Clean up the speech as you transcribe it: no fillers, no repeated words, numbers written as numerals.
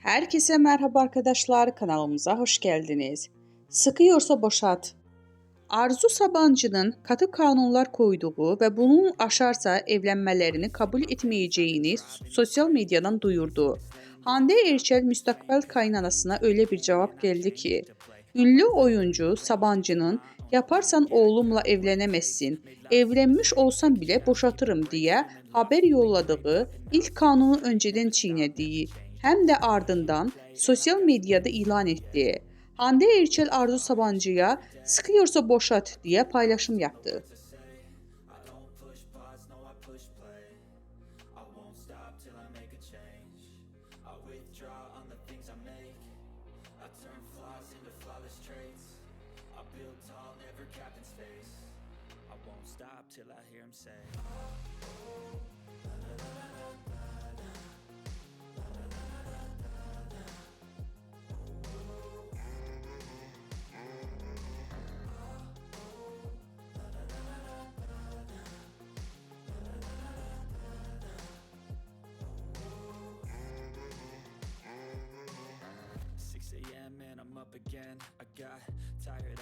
Herkese merhaba arkadaşlar, kanalımıza hoş geldiniz. Sıkıyorsa boşat. Arzu Sabancı'nın katı kanunlar koyduğu ve bunun aşarsa evlenmelerini kabul etmeyeceğini sosyal medyadan duyurdu. Hande Erçel müstakbel kaynanasına öyle bir cevap geldi ki, ünlü oyuncu Sabancı'nın yaparsan oğlumla evlenemezsin, evlenmiş olsam bile boşatırım diye haber yolladığı ilk kanunu önceden çiğnediği hem de ardından sosyal medyada ilan etti. Hande Erçel Arzu Sabancı'ya sıkıyorsa boşat diye paylaşım yaptı. Till I hear him say 6 a.m. and I'm up again. I got tired